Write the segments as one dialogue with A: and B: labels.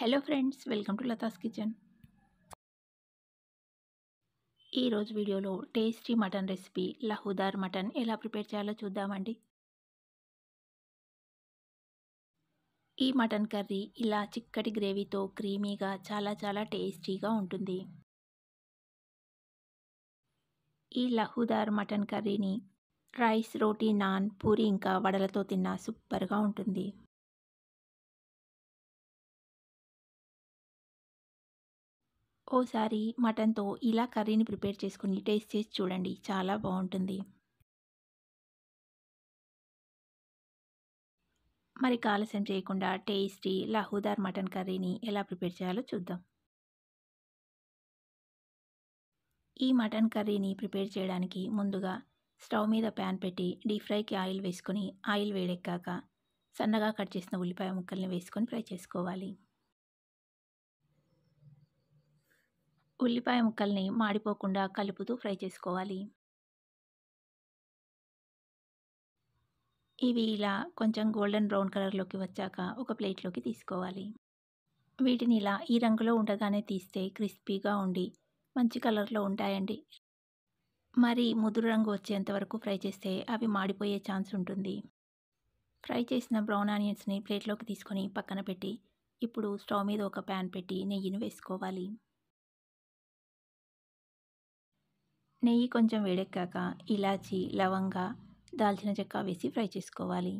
A: Hello friends, welcome to Latha's kitchen. ఈరోజు వీడియోలో tasty mutton recipe లహుదార్ mutton ఎలా ప్రిపేర్ చేయాలో చూద్దామండి. ఈ మటన్ కర్రీ ఇలా చిక్కటి గ్రేవీతో క్రీమీగా చాలా టేస్టీగా ఉంటుంది. ఈ లహుదార్ మటన్ కర్రీని రైస్, రోటీ, నాన్, పూరి ఇంకా వడలతో తిన్నా సూపర్గా ఉంటుంది. ఓసారి మటన్తో ఇలా కర్రీని ప్రిపేర్ చేసుకుని టేస్ట్ చేసి చూడండి, చాలా బాగుంటుంది. మరి ఆలస్యం చేయకుండా టేస్టీ లహుదార్ మటన్ కర్రీని ఎలా ప్రిపేర్ చేయాలో చూద్దాం. ఈ మటన్ కర్రీని ప్రిపేర్ చేయడానికి ముందుగా స్టవ్ మీద ప్యాన్ పెట్టి డీప్ ఫ్రైకి ఆయిల్ వేసుకొని ఆయిల్ వేడెక్కాక సన్నగా కట్ చేసిన ఉల్లిపాయ ముక్కల్ని వేసుకొని ఫ్రై చేసుకోవాలి. ఉల్లిపాయ ముక్కల్ని మాడిపోకుండా కలుపుతూ ఫ్రై చేసుకోవాలి. ఇవి ఇలా కొంచెం గోల్డెన్ బ్రౌన్ కలర్లోకి వచ్చాక ఒక ప్లేట్లోకి తీసుకోవాలి. వీటిని ఇలా ఈ రంగులో ఉండగానే తీస్తే క్రిస్పీగా ఉండి మంచి కలర్లో ఉంటాయండి. మరి ముదురు రంగు వచ్చేంత వరకు ఫ్రై చేస్తే అవి మాడిపోయే ఛాన్స్ ఉంటుంది. ఫ్రై చేసిన బ్రౌన్ ఆనియన్స్ని ప్లేట్లోకి తీసుకొని పక్కన పెట్టి ఇప్పుడు స్టవ్ మీద ఒక ప్యాన్ పెట్టి నెయ్యిని వేసుకోవాలి. నెయ్యి కొంచెం వేడెక్కాక ఇలాచి, లవంగ, దాల్చిన చెక్క వేసి ఫ్రై చేసుకోవాలి.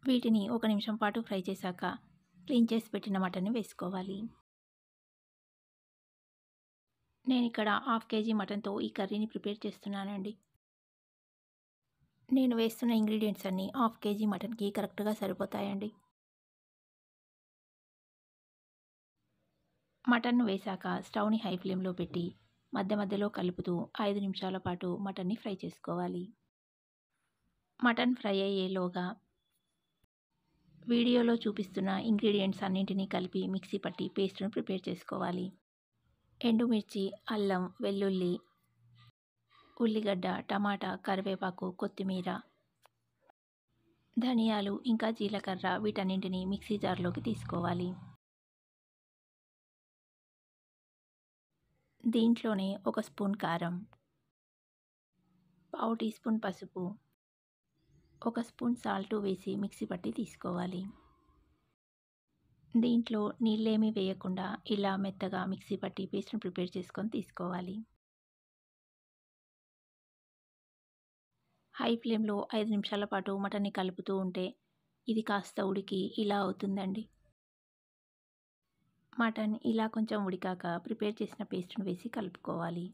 A: వీటిని 1 నిమిషం పాటు ఫ్రై చేశాక క్లీన్ చేసి పెట్టిన మటన్ని వేసుకోవాలి. నేను ఇక్కడ 1/2 కేజీ మటన్తో ఈ కర్రీని ప్రిపేర్ చేస్తున్నానండి. నేను వేస్తున్న ఇంగ్రీడియంట్స్ అన్నీ 1/2 కేజీ మటన్కి కరెక్ట్గా సరిపోతాయండి. మటన్ను వేశాక స్టవ్ని హై ఫ్లేమ్లో పెట్టి మధ్యలో కలుపుతూ 5 నిమిషాల పాటు మటన్ని ఫ్రై చేసుకోవాలి. మటన్ ఫ్రై అయ్యేలోగా వీడియోలో చూపిస్తున్న ఇంగ్రీడియంట్స్ అన్నింటినీ కలిపి మిక్సీ పట్టి పేస్ట్ను ప్రిపేర్ చేసుకోవాలి. ఎండుమిర్చి, అల్లం, వెల్లుల్లి, ఉల్లిగడ్డ, టమాటా, కరివేపాకు, కొత్తిమీర, ధనియాలు ఇంకా జీలకర్ర వీటన్నింటినీ మిక్సీ జార్లోకి తీసుకోవాలి. దీంట్లోనే 1 స్పూన్ కారం, 1/2 టీ స్పూన్ పసుపు, 1 స్పూన్ సాల్ట్ వేసి మిక్సీ పట్టి తీసుకోవాలి. దీంట్లో నీళ్ళేమీ వేయకుండా ఇలా మెత్తగా మిక్సీ పట్టి పేస్ట్ని ప్రిపేర్ చేసుకొని తీసుకోవాలి. హై ఫ్లేమ్లో 5 నిమిషాల పాటు మటన్ని కలుపుతూ ఉంటే ఇది కాస్త ఉడికి ఇలా అవుతుందండి. మటన్ ఇలా కొంచెం ఉడికాక ప్రిపేర్ చేసిన పేస్ట్ను వేసి కలుపుకోవాలి.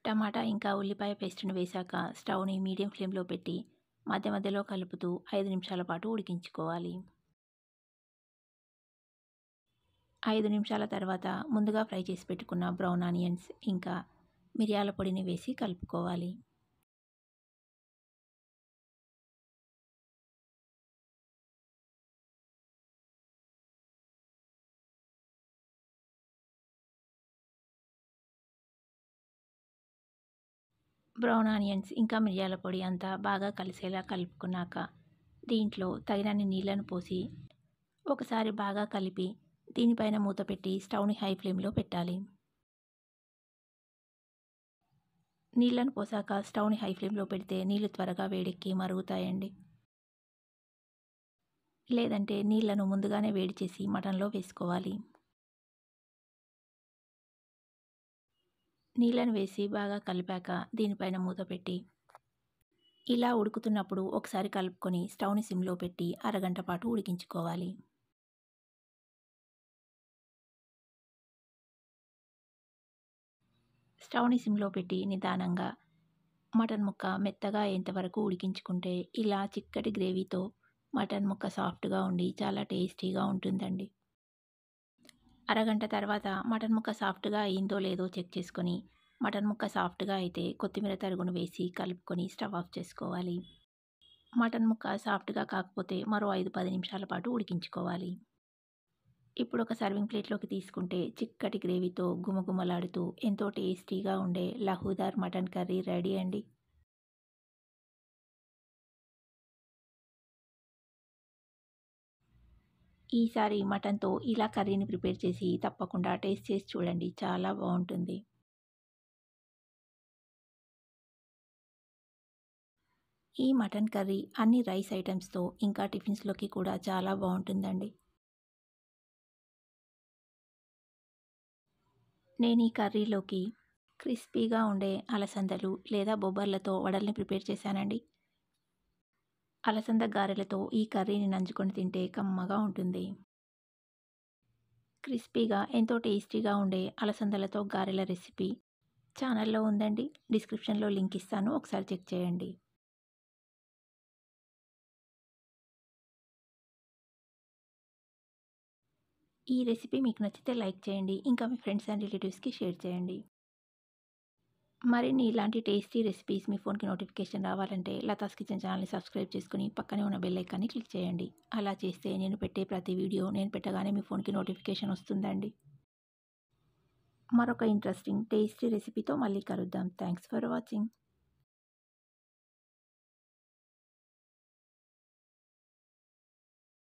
A: టమాటా ఇంకా ఉల్లిపాయ పేస్ట్ను వేశాక స్టవ్ని మీడియం ఫ్లేమ్లో పెట్టి మధ్యలో కలుపుతూ 5 నిమిషాల పాటు ఉడికించుకోవాలి. 5 నిమిషాల తర్వాత ముందుగా ఫ్రై చేసి పెట్టుకున్న బ్రౌన్ ఆనియన్స్ ఇంకా మిరియాల పొడిని వేసి కలుపుకోవాలి. బ్రౌన్ ఆనియన్స్ ఇంకా మిరియాల పొడి అంతా బాగా కలిసేలా కలుపుకున్నాక దీంట్లో తగినన్ని నీళ్లను పోసి ఒకసారి బాగా కలిపి దీనిపైన మూత పెట్టి స్టవ్ని హై ఫ్లేమ్లో పెట్టాలి. నీళ్లను పోసాక స్టవ్ని హై ఫ్లేమ్లో పెడితే నీళ్లు త్వరగా వేడెక్కి మరుగుతాయండి. లేదంటే నీళ్లను ముందుగానే వేడి చేసి మటన్లో వేసుకోవాలి. నీళ్ళను వేసి బాగా కలిపాక దీనిపైన మూత పెట్టి ఇలా ఉడుకుతున్నప్పుడు ఒకసారి కలుపుకొని స్టవ్ని సిమ్లో పెట్టి అరగంట పాటు ఉడికించుకోవాలి. స్టవ్ని సిమ్లో పెట్టి నిదానంగా మటన్ ముక్క మెత్తగా అయ్యేంతవరకు ఉడికించుకుంటే ఇలా చిక్కటి గ్రేవీతో మటన్ ముక్క సాఫ్ట్గా ఉండి చాలా టేస్టీగా ఉంటుందండి. అరగంట తర్వాత మటన్ ముక్క సాఫ్ట్గా అయిందో లేదో చెక్ చేసుకొని మటన్ ముక్క సాఫ్ట్గా అయితే కొత్తిమీర తరుగును వేసి కలుపుకొని స్టవ్ ఆఫ్ చేసుకోవాలి. మటన్ ముక్క సాఫ్ట్‌గా కాకపోతే మరో 5, 10 నిమిషాల పాటు ఉడికించుకోవాలి. ఇప్పుడు ఒక సర్వింగ్ ప్లేట్‌లోకి తీసుకుంటే చిక్కటి గ్రేవీతో గుమగుమలాడుతూ ఎంతో టేస్టీగా ఉండే లహూదార్ మటన్ కర్రీ రెడీ అండి. ఈసారి మటన్‌తో ఇలా కర్రీని ప్రిపేర్ చేసి తప్పకుండా టేస్ట్ చేసి చూడండి. చాలా బావుంటుంది. ఈ మటన్ కర్రీ అన్ని రైస్ ఐటెమ్స్‌తో ఇంకా టిఫిన్స్‌లోకి కూడా చాలా బావుంటుందండి. నేను ఈ కర్రీలోకి క్రిస్పీగా ఉండే అలసందలు లేదా బొబ్బర్లతో వడల్ని ప్రిపేర్ చేశానండి. అలసంద గారెలతో ఈ కర్రీని నంజుకొని తింటే కమ్మగా ఉంటుంది. క్రిస్పీగా ఎంతో టేస్టీగా ఉండే అలసందలతో గారెల రెసిపీ ఛానల్‌లో ఉందండి. డిస్క్రిప్షన్‌లో లింక్ ఇస్తాను. ఒకసారి చెక్ చేయండి. ఈ రెసిపీ మీకు నచ్చితే లైక్ చేయండి. ఇంకా మీ ఫ్రెండ్స్ అండ్ రిలేటివ్స్‌కి షేర్ చేయండి. మరిన్ని ఇలాంటి టేస్టీ రెసిపీస్ మీ ఫోన్‌కి నోటిఫికేషన్ రావాలంటే లతాస్ కిచెన్ ఛానల్‌ని సబ్స్క్రైబ్ చేసుకొని పక్కనే ఉన్న బెల్ ఐకాన్‌ని క్లిక్ చేయండి. అలా చేస్తే నేను పెట్టే ప్రతి వీడియో నేను పెట్టగానే మీ ఫోన్‌కి నోటిఫికేషన్ వస్తుందండి. మరొక ఇంట్రెస్టింగ్ టేస్టీ రెసిపీతో మళ్ళీ కలుద్దాం. Thanks for watching.